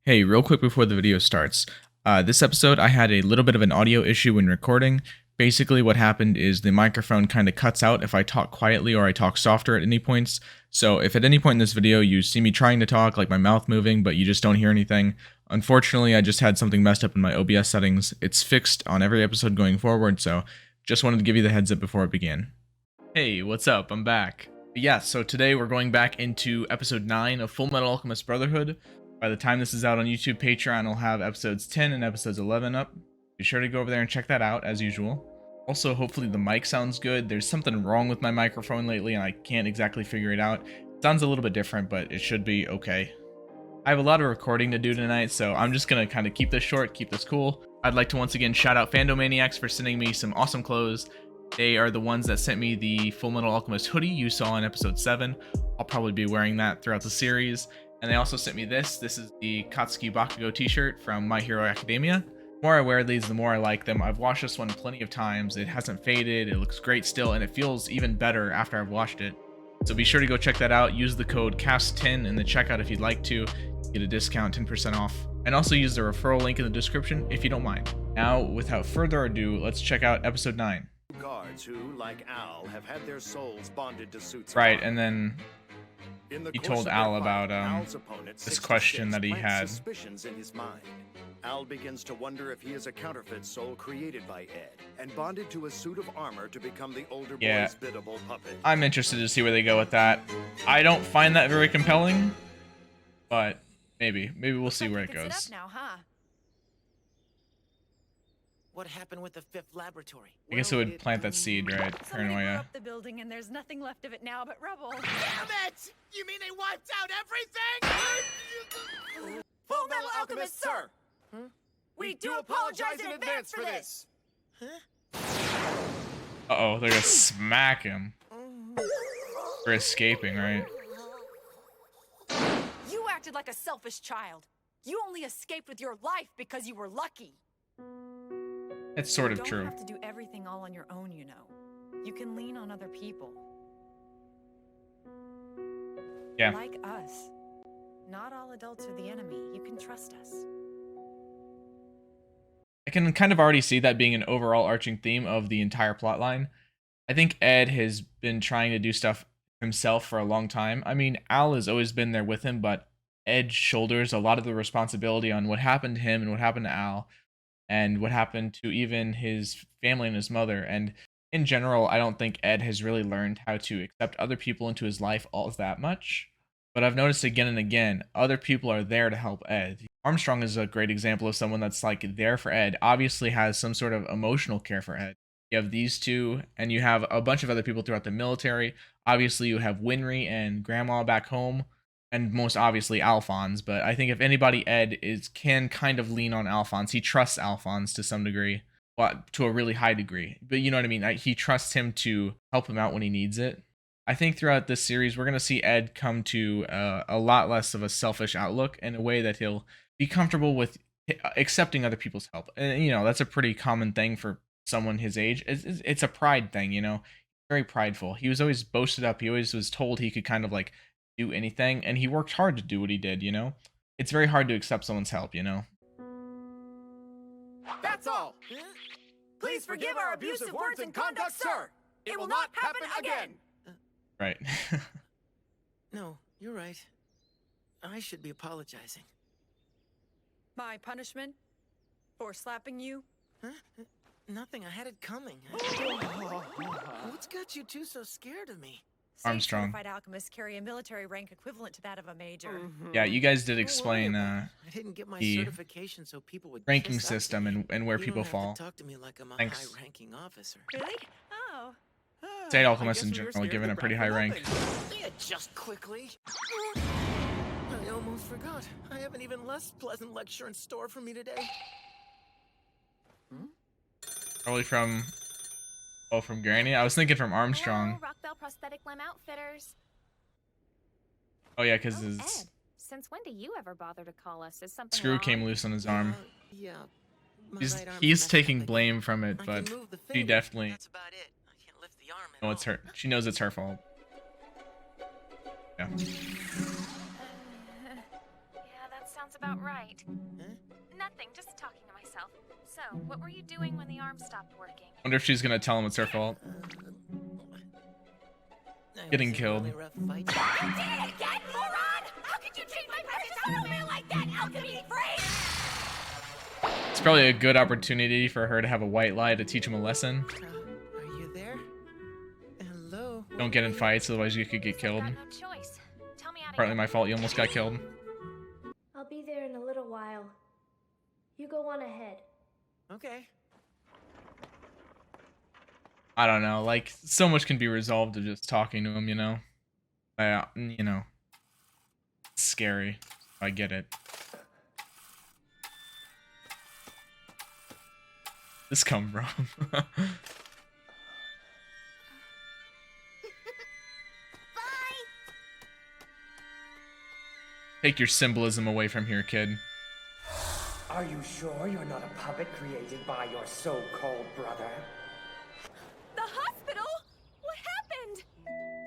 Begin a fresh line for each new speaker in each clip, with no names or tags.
Hey, real quick before the video starts. This episode, I had a little bit of an audio issue when recording. Basically, what happened is the microphone kind of cuts out if I talk quietly or I talk softer at any points. So if at any point in this video you see me trying to talk, like my mouth moving, but you just don't hear anything, unfortunately, I just had something messed up in my OBS settings. It's fixed on every episode going forward, so just wanted to give you the heads up before it began. Hey, what's up? I'm back. Yeah, so today we're going back into episode 9 of Fullmetal Alchemist Brotherhood. By the time this is out on YouTube, Patreon will have episodes 10 and episodes 11 up. Be sure to go over there and check that out, as usual. Also, hopefully the mic sounds good. There's something wrong with my microphone lately, and I can't exactly figure it out. It sounds a little bit different, but it should be okay. I have a lot of recording to do tonight, so I'm just going to kind of keep this short, keep this cool. I'd like to once again shout out Fandomaniacs for sending me some awesome clothes. They are the ones that sent me the Fullmetal Alchemist hoodie you saw in episode 7. I'll probably be wearing that throughout the series. And they also sent me this. This is the Katsuki Bakugo t-shirt from My Hero Academia. The more I wear these, the more I like them. I've washed this one plenty of times. It hasn't faded. It looks great still, and it feels even better after I've washed it. So be sure to go check that out. Use the code CAST10 in the checkout if you'd like to. Get a discount, 10% off. And also use the referral link in the description if you don't mind. Now, without further ado, let's check out episode 9.
Guards who, like Al, have had their souls bonded to suits.
Right, and then he told Al about this question that he had.
Suspicions in his mind. Al begins to wonder if he is a counterfeit soul created by Ed and bonded to a suit of armor to become the older boy's biddable puppet.
I'm interested to see where they go with that. I don't find that very compelling, but maybe we'll see where it goes.
What happened with the fifth laboratory?
I guess it would plant that seed, right?
Somebody blew up the building and there's nothing left of it now but rubble.
Damn it! You mean they wiped out everything?
Fullmetal Alchemist, sir! We do apologize in advance for this!
Uh-oh, they're gonna smack him. For escaping, right?
You acted like a selfish child. You only escaped with your life because you were lucky.
It's sort of true.
You don't have to do everything all on your own, you know. You can lean on other people.
Yeah.
Like us. Not all adults are the enemy. You can trust us.
I can kind of already see that being an overall arching theme of the entire plotline. I think Ed has been trying to do stuff himself for a long time. I mean, Al has always been there with him, but Ed shoulders a lot of the responsibility on what happened to him and what happened to Al. And what happened to even his family and his mother. And in general, I don't think Ed has really learned how to accept other people into his life all that much. But I've noticed again and again, other people are there to help Ed. Armstrong is a great example of someone that's like there for Ed, obviously has some sort of emotional care for Ed. You have these two, and you have a bunch of other people throughout the military. Obviously, you have Winry and Grandma back home. And most obviously Alphonse, but I think if anybody, Ed can kind of lean on Alphonse. He trusts Alphonse to some degree, but to a really high degree. But you know what I mean? He trusts him to help him out when he needs it. I think throughout this series, we're going to see Ed come to a lot less of a selfish outlook in a way that he'll be comfortable with accepting other people's help. And, you know, that's a pretty common thing for someone his age. It's a pride thing, you know, very prideful. He was always boasted up. He always was told he could kind of like do anything, and he worked hard to do what he did, you know? It's very hard to accept someone's help, you know?
That's all!
Please forgive our abusive words and conduct, sir! It will not happen again!
Right.
No, you're right. I should be apologizing.
My punishment? For slapping you?
Huh? Nothing, I had it coming. What's got you two so scared of me?
Armstrong.
Certified alchemists carry a military rank equivalent to that of a major.
Yeah, you guys did explain
I didn't get my
the
certification so people would
ranking system and where
you
people
don't
fall.
have to talk to me like I'm a
Thanks.
high-ranking officer.
Really? Oh.
State
I
alchemists
guess
in
we were
general are
scared
given
to
a pretty
brag
high
for
rank.
nothing. Yeah, just quickly. I almost forgot. I have an even less pleasant lecture in store for me today.
Probably from Granny? I was thinking from Armstrong.
Hello, Rockbell Prosthetic Limb Outfitters.
Oh yeah, because
Oh,
his
Ed, since when do you ever bother to call us? Is something
screw
wrong?
came loose on his arm.
Yeah. My
He's
right arm's
he's
messed
taking
up again.
blame from it,
I
but
can move the
she
finger.
definitely
That's about it. I can't lift the arm at
know it's
all.
her. She knows it's her fault. Yeah.
Yeah, that sounds Sounds about right.
Huh?
Nothing, just talking to myself. So, what were you doing when the arm stopped working?
Wonder if she's gonna tell him it's her fault.
I
Getting
was in a
killed.
really rough fight.
You did it again, moron! How could you treat my precious automail like that, alchemy freak?
It's probably a good opportunity for her to have a white lie to teach him a lesson.
Are you there? Hello?
Don't get in fights, otherwise you could get killed.
Got no choice. Tell me how to
Partly
get
my fault, you almost got killed.
I'll be there in a little while. You go on ahead.
Okay.
I don't know, like, so much can be resolved to just talking to him, you know? You know. It's scary. I get it. This come from? Take your symbolism away from here, kid.
Are you sure you're not a puppet created by your so-called brother?
The hospital? What happened?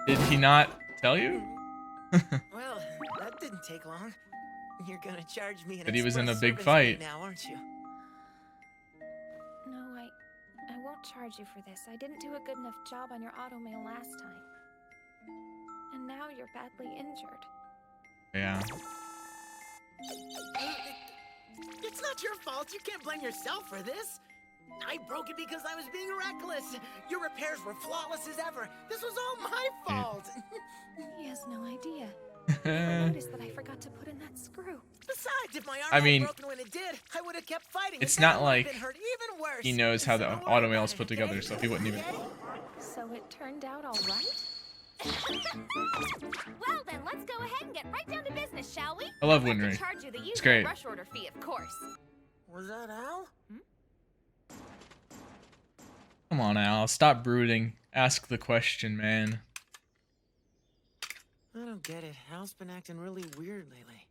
Did he not tell you?
Well, that didn't take long. You're gonna charge me an
But he was in a
express
big
service
fight.
fee now, aren't you?
No, I won't charge you for this. I didn't do a good enough job on your automail last time. And now you're badly injured.
Yeah.
It's not your fault. You can't blame yourself for this. I broke it because I was being reckless. Your repairs were flawless as ever. This was all my fault.
He has no idea. I noticed that I forgot to put in that screw.
Besides, if my arm
I mean,
had broken when it did, I would have kept fighting.
it's
and then
not
I would've
like
been hurt even worse.
he knows how
So
the
don't worry
automail
about
is
it,
put together,
okay?
so he wouldn't even...
So it turned out all right?
Well then, let's go ahead and get right down to business, shall we?
I love
I'll have to
Winry.
charge you the usual
great.
rush order fee, of course.
Was that Al?
Come on, Al. Stop brooding. Ask the question, man.
I don't get it. Al's been acting really weird lately.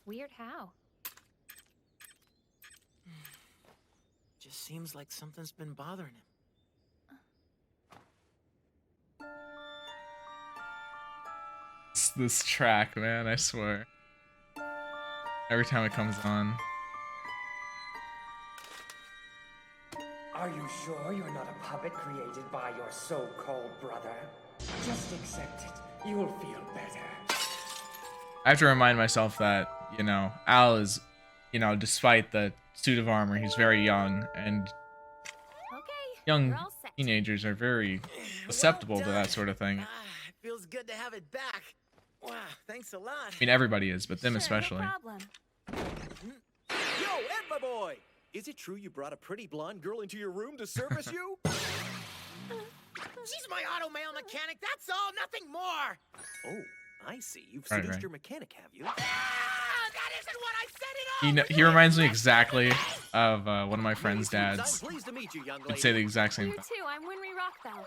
Weird how?
Just seems like something's been bothering him.
It's this track, man, I swear. Every time it comes on.
Are you sure you're not a puppet created by your so-called brother? Just accept it. You'll feel better.
I have to remind myself that, you know, Al is, you know, despite the suit of armor, he's very young, and
Okay.
young
We're all set.
teenagers are very susceptible to that sort of thing.
Ah, it feels good to have it back. Wow, thanks a lot.
I mean, everybody is, but them
Sure,
especially.
No problem.
Yo, Ed, my boy! Is it true you brought a pretty blonde girl into your room to service you?
She's my automail mechanic, that's all, nothing more.
Oh, I see. You've
Right,
seduced
right.
your mechanic, have you?
Ah, that isn't what I said at all.
He reminds me exactly of one of my friend's
Hughes,
dads.
I'm pleased to meet you, young
I'd
lady.
say the exact same
You
thing.
too. I'm Winry Rockbell.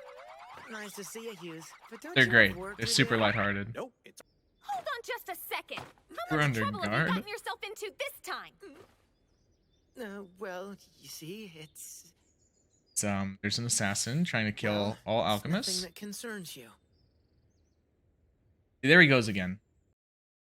Nice to see you, Hughes. But don't
They're
you
great.
have work
They're
to
super
do?
lighthearted.
Nope, it's
Hold on just a second.
We're
How much
under
trouble have you
guard.
gotten yourself into this time?
Well, you see, it's
There's an assassin trying to kill
well,
all
it's
alchemists.
nothing that concerns you.
There he goes again.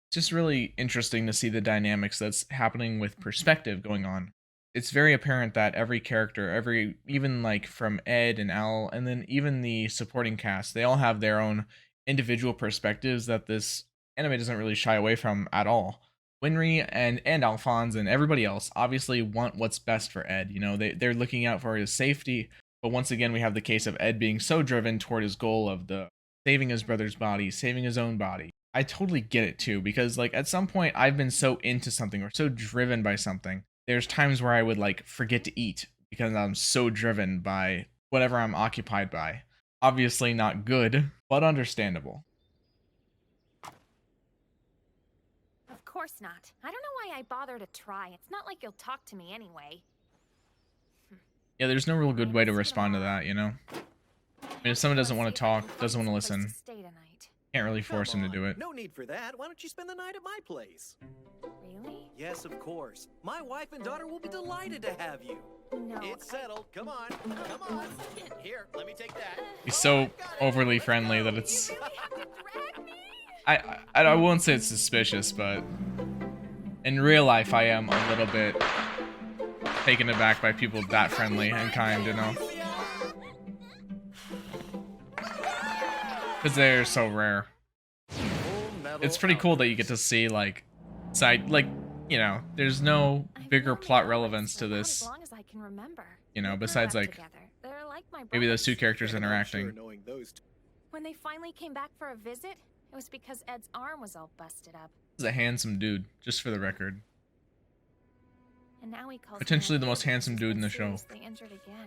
It's just really interesting to see the dynamics that's happening with perspective going on. It's very apparent that every character, even like from Ed and Al, and then even the supporting cast, they all have their own individual perspectives that this anime doesn't really shy away from at all. Winry and Alphonse and everybody else obviously want what's best for Ed. You know, they're looking out for his safety. But once again, we have the case of Ed being so driven toward his goal of saving his brother's body, saving his own body. I totally get it too, because like at some point I've been so into something or so driven by something. There's times where I would like forget to eat because I'm so driven by whatever I'm occupied by. Obviously not good, but understandable.
Of course not. I don't know why I bother to try. It's not like you'll talk to me anyway.
Yeah, there's no real good way to respond to that, you know? I mean, if someone doesn't want to talk, doesn't want to listen,
Stay tonight.
can't really force
Come
him to do
on,
it.
No need for that. Why don't you spend the night at my place?
Really?
Yes, of course. My wife and daughter will be delighted to have you.
No.
It's settled. Come on. Come on. Here, let me take that.
He's so overly friendly that it's...
You really have to drag me?
I won't say it's suspicious, but In real life, I am a little bit taken aback by people that friendly and kind, you know? Because they're so rare. It's pretty cool that you get to see, like, you know, there's no bigger plot relevance to this, you know, besides, like, maybe those two characters interacting.
When they finally came back for a visit, it was because Ed's arm was all busted up.
He's a handsome dude, just for the record.
And now he calls
Potentially the most handsome dude in the show.
Injured again.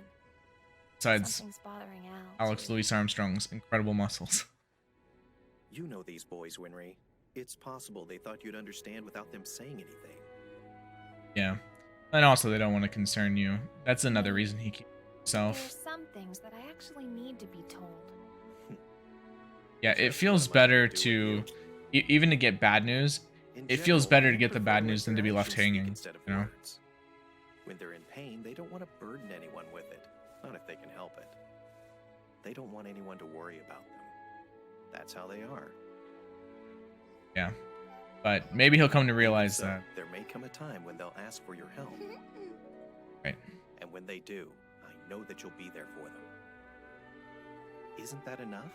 Besides
Something's bothering Al,
Alex
too.
Louis Armstrong's incredible muscles.
You know these boys, Winry. It's possible they thought you'd understand without them saying anything.
Yeah. And also they don't want to concern you. That's another reason he keeps himself.
There's some things that I actually need to be told.
Yeah, it feels better to, even to get bad news, it feels better to get the bad news than to be left hanging, you know?
When they're in pain, they don't want to burden anyone with it. Not if they can help it. They don't want anyone to worry about them. That's how they are.
Yeah. But maybe he'll come to realize that.
There may come a time when they'll ask for your help.
Right.
And when they do, I know that you'll be there for them. Isn't that enough?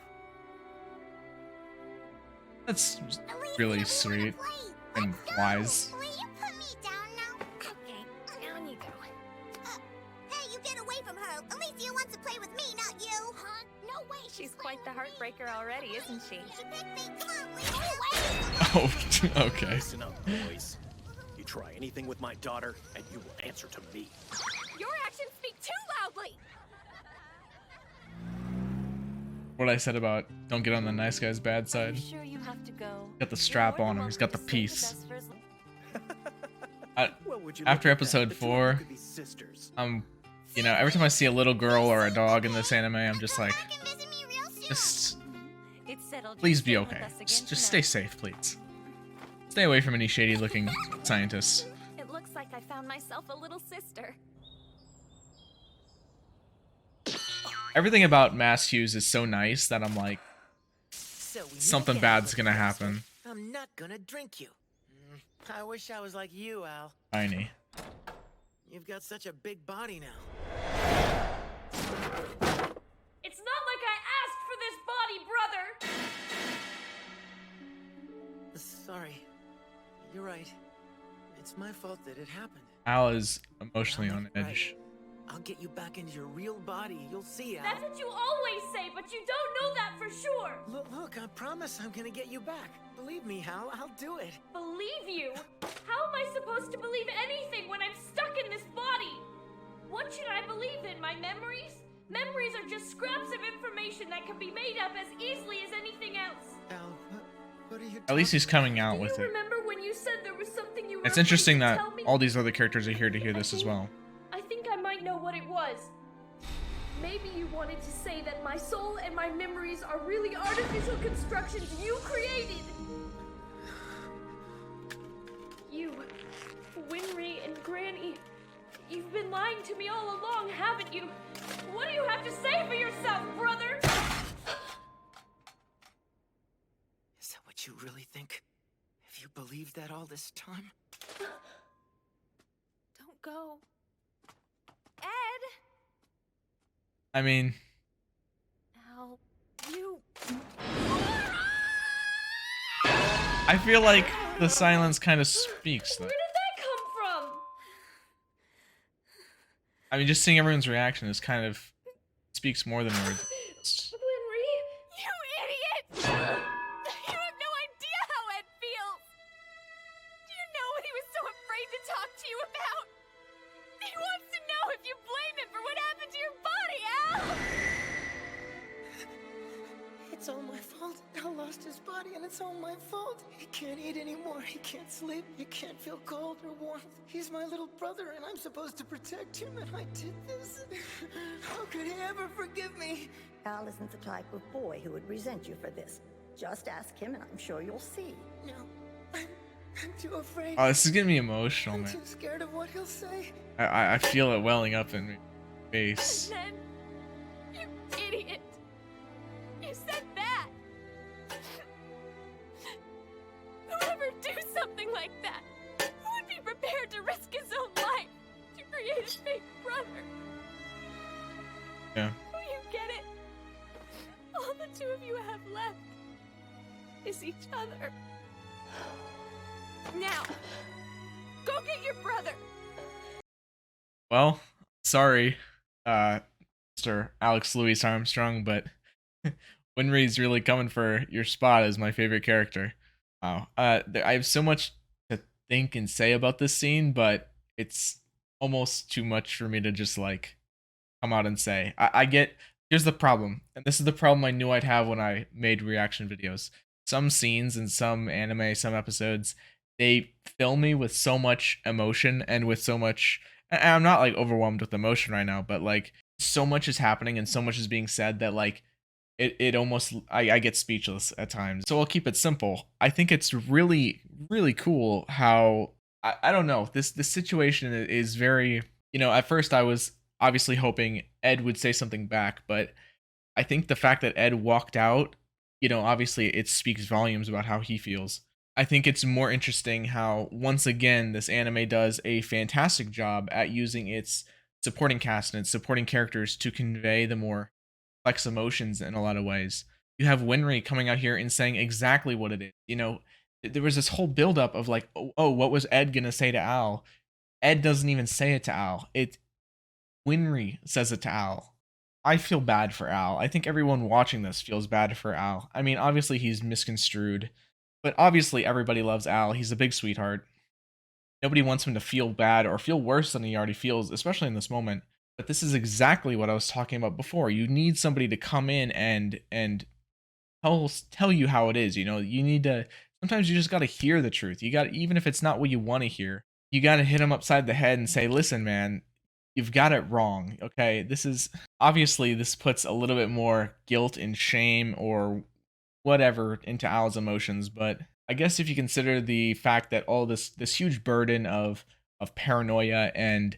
That's really sweet and wise.
Will you put me down now?
Okay, down you go.
Hey, you get away from her. Alicia wants to play with me, not you. Huh? No way.
She's quite the heartbreaker already, isn't she?
She picked me. Come on, Alicia.
Oh, okay.
Listen up, boys. You try anything with my daughter, and you will answer to me.
Your actions speak too loudly!
What I said about don't get on the nice guy's bad side.
Sure you have to go.
Got the strap on him. He's got the piece.
Well, would you
After
look at that?
episode
The two
4,
could be sisters.
you know, every time I see a little girl or a dog in this anime, I'm just like,
Come back and visit me real soon.
just
It's settled.
please be
You'll stay
okay.
with us again
Just
tonight.
stay safe, please. Stay away from any shady-looking scientists.
It looks like I found myself a little sister.
Everything about Mass Hughes is so nice that I'm like,
So you
something
get
bad's
it,
gonna
Buster.
happen.
I'm not gonna drink you. I wish I was like you, Al.
Tiny.
You've got such a big body now.
It's not like I asked for this body, brother!
Sorry. You're right. It's my fault that it happened.
Al is emotionally
I'll
on
make it right.
edge.
I'll get you back into your real body. You'll see, Al.
That's what you always say, but you don't know that for sure!
Look, I promise I'm gonna get you back. Believe me, Hal, I'll do it.
Believe you? How am I supposed to believe anything when I'm stuck in this body? What should I believe in? My memories? Memories are just scraps of information that can be made up as easily as anything else.
Al, what are you
At least he's
talking
coming out
Do
with
you
it.
remember when you said there was something you were
It's
afraid
interesting
to
that
tell me?
all these other characters are here to hear this as well.
I think I might know what it was. Maybe you wanted to say that my soul and my memories are really artificial constructions you created. You, Winry and Granny, you've been lying to me all along, haven't you? What do you have to say for yourself, brother?
Is that what you really think? Have you believed that all this time?
Don't go. Ed!
I mean,
Al, you...
I feel like the silence kind of speaks, though.
Where did that come from?
I mean, just seeing everyone's reaction is kind of speaks more than words.
Winry?
You idiot! You have no idea how Ed feels! Do you know what he was so afraid to talk to you about? He wants to know if you blame him for what happened to your body, Al!
It's all my fault. Al lost his body and it's all my fault. He can't eat anymore. He can't sleep. He can't feel cold or warmth. He's my little brother and I'm supposed to protect him and I did this. How could he ever forgive me?
Al isn't the type of boy who would resent you for this. Just ask him and I'm sure you'll see.
No. I'm too afraid.
Oh, this is getting me emotional,
I'm
man.
too scared of what he'll say.
I feel it welling up in my face.
And then, you idiot! You said that! Who would ever do something like that? Who other.
Yeah.
Do you get it? All the two of you have left is each other. Now, go get your brother.
Well, sorry, Mr. Alex Louis Armstrong, but Winry's really coming for your spot as my favorite character. Wow. I have so much to think and say about this scene, but it's almost too much for me to just like come out and say. I get. Here's the problem, and this is the problem I knew I'd have when I made reaction videos. Some scenes in some anime, some episodes, they fill me with so much emotion and with so much. And I'm not like overwhelmed with emotion right now, but like so much is happening and so much is being said that like it almost I get speechless at times. So I'll keep it simple. I think it's really cool how I don't know, this situation is very, at first I was obviously hoping Ed would say something back, but I think the fact that Ed walked out, obviously it speaks volumes about how he feels. I think it's more interesting how, once again, this anime does a fantastic job at using its supporting cast and its supporting characters to convey the more complex emotions in a lot of ways. You have Winry coming out here and saying exactly what it is. There was this whole buildup of like, oh, what was Ed gonna say to Al? Ed doesn't even say it to Al. Winry says it to Al. I feel bad for Al. I think everyone watching this feels bad for Al. I mean, obviously he's misconstrued, but obviously everybody loves Al. He's a big sweetheart. Nobody wants him to feel bad or feel worse than he already feels, especially in this moment. But this is exactly what I was talking about before. You need somebody to come in and tell you how it is. You need to, sometimes you just got to hear the truth. You got, even if it's not what you want to hear, you got to hit him upside the head and say, listen, man, you've got it wrong. Okay. This puts a little bit more guilt and shame or whatever into Al's emotions, but I guess if you consider the fact that all this huge burden of paranoia and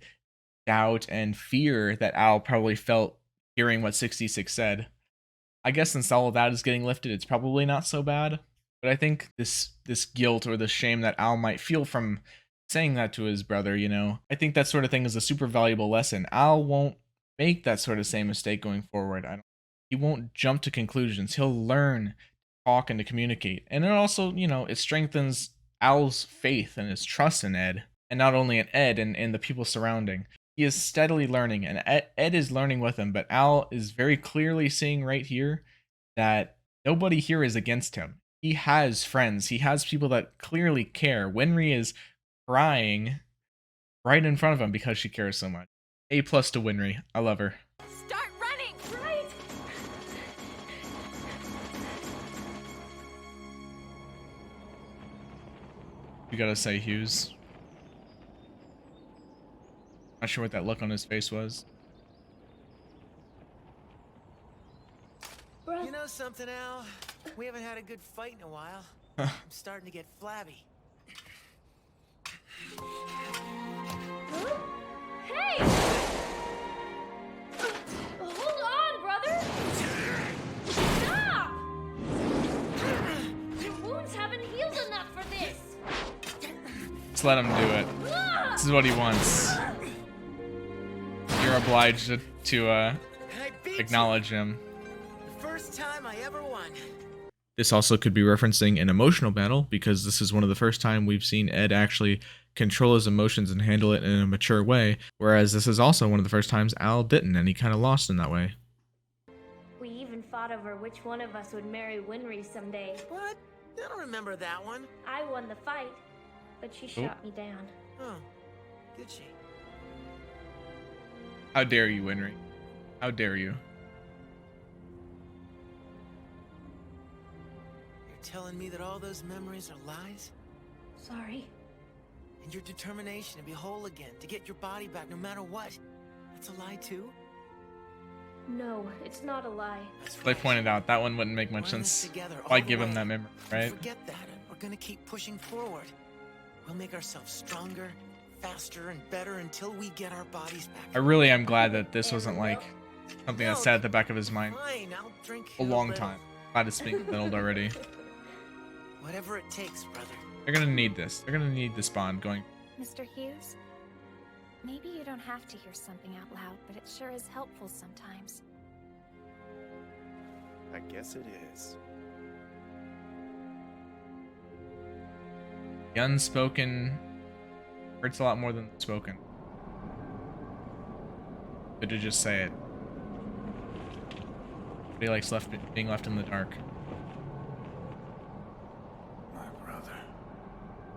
doubt and fear that Al probably felt hearing what 66 said, I guess since all of that is getting lifted, it's probably not so bad. But I think this guilt or the shame that Al might feel from saying that to his brother, I think that sort of thing is a super valuable lesson. Al won't make that sort of same mistake going forward. He won't jump to conclusions. He'll learn talk and to communicate. And it also, it strengthens Al's faith and his trust in Ed, and not only in Ed and the people surrounding. He is steadily learning, and Ed is learning with him, but Al is very clearly seeing right here that nobody here is against him. He has friends. He has people that clearly care. Winry is crying right in front of him because she cares so much. A+ to Winry. I love her.
Start running, right?
You gotta say, Hughes. Not sure what that look on his face was.
You know something, Al? We haven't had a good fight in a while. I'm starting to get flabby.
Hey! Hold on, brother! Stop! Your wounds haven't healed enough for this!
Just let him do it. This is what he wants. You're obliged to acknowledge him.
The first time I ever won.
This also could be referencing an emotional battle, because this is one of the first time we've seen Ed actually control his emotions and handle it in a mature way, whereas this is also one of the first times Al didn't, and he kind of lost in that way.
We even fought over which one of us would marry Winry someday.
What? I don't remember that one.
I won the fight, but she shot me down.
Oh, did she?
How dare you, Winry? How dare you?
You're telling me that all those memories are lies?
Sorry.
And your determination to be whole again, to get your body back no matter what, that's a lie too?
No, it's not a lie.
They pointed out that one wouldn't make much sense. Why give him that memory, right?
Forget that, and we're gonna keep pushing forward. We'll make ourselves stronger, faster, and better until we get our bodies back.
I really am glad that this wasn't like something that sat at the back of his mind
Fine, I'll drink
a long time. Glad it's being settled already.
Whatever it takes, brother.
They're gonna need this. They're gonna need this bond going.
Mr. Hughes? Maybe you don't have to hear something out loud, but it sure is helpful sometimes.
I guess it is.
The unspoken hurts a lot more than the spoken. Good to just say it. Nobody likes being left in the dark.
My brother.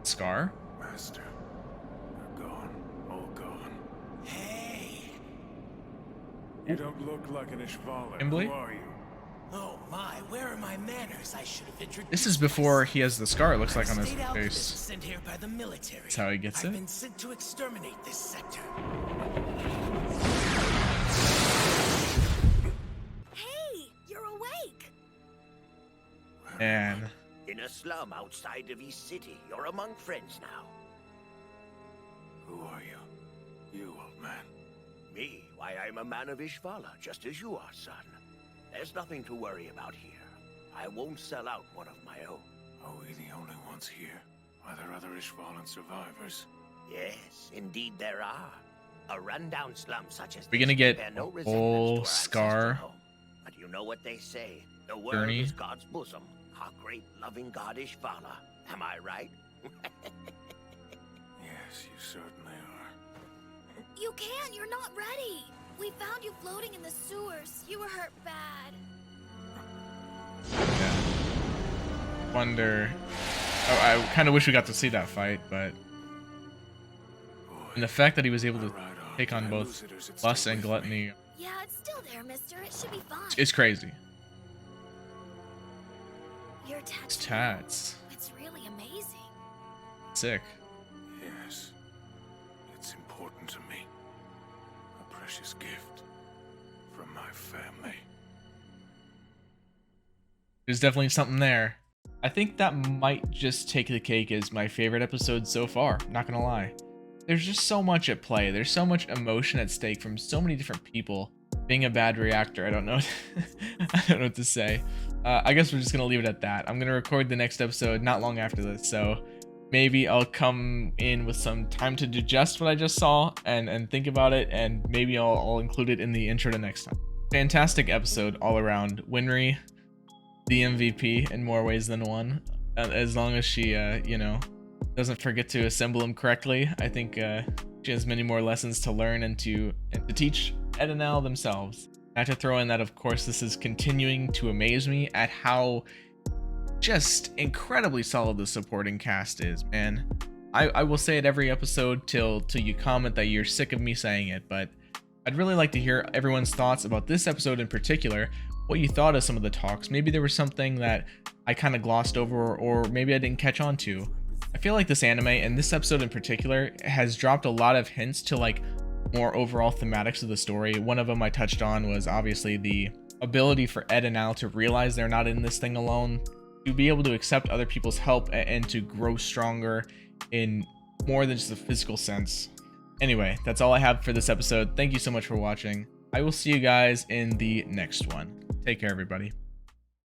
Scar?
Master. They're gone. All gone.
Hey!
You don't look like an Ishvala.
Kimberly?
Who are you?
Oh my, where are my manners? I should have introduced
This is before he has the scar, it looks like, on his
State outfit
face.
sent here by the military.
That's how he gets
I've
it.
been sent to exterminate this sector.
Hey, you're awake.
And
In a slum outside of East City, you're among friends now.
Who are you? You, old man.
Me? Why, I'm a man of Ishvala, just as you are, son. There's nothing to worry about here. I won't sell out one of my own.
Are we the only ones here? Are there other Ishvalan survivors?
Yes, indeed there are. A rundown slum such as
we're gonna
this
get
bear no
a
resemblance
whole
to our
Scar
ancestral home. But you know what they say. The world
journey.
is God's bosom. Our great loving God Ishvala. Am I right?
Yes, you certainly are.
You can't, you're not ready. We found you floating in the sewers. You were hurt bad.
Yeah. Wonder. Oh, I kind of wish we got to see that fight, but. And the fact that he was able to take on both lust and gluttony
Yeah, it's still there, mister. It should be fine.
is crazy.
Your
His
tattoo.
tats.
It's really amazing.
Sick.
Yes. It's important to me. A precious gift from my family.
There's definitely something there. I think that might just take the cake as my favorite episode so far, not gonna lie. There's just so much at play. There's so much emotion at stake from so many different people. Being a bad reactor, I don't know. I don't know what to say. I guess we're just gonna leave it at that. I'm gonna record the next episode not long after this, so maybe I'll come in with some time to digest what I just saw and think about it, and maybe I'll include it in the intro to next time. Fantastic episode all around. Winry, the MVP in more ways than one. As long as she, you know, doesn't forget to assemble them correctly, I think she has many more lessons to learn and to teach Ed and Al themselves. I have to throw in that, of course, this is continuing to amaze me at how just incredibly solid the supporting cast is, man. I will say it every episode till you comment that you're sick of me saying it, but I'd really like to hear everyone's thoughts about this episode in particular, what you thought of some of the talks. Maybe there was something that I kind of glossed over, or maybe I didn't catch on to. I feel like this anime, and this episode in particular, has dropped a lot of hints to like more overall thematics of the story. One of them I touched on was obviously the ability for Ed and Al to realize they're not in this thing alone, to be able to accept other people's help, and to grow stronger in more than just a physical sense. Anyway, that's all I have for this episode. Thank you so much for watching. I will see you guys in the next one. Take care, everybody.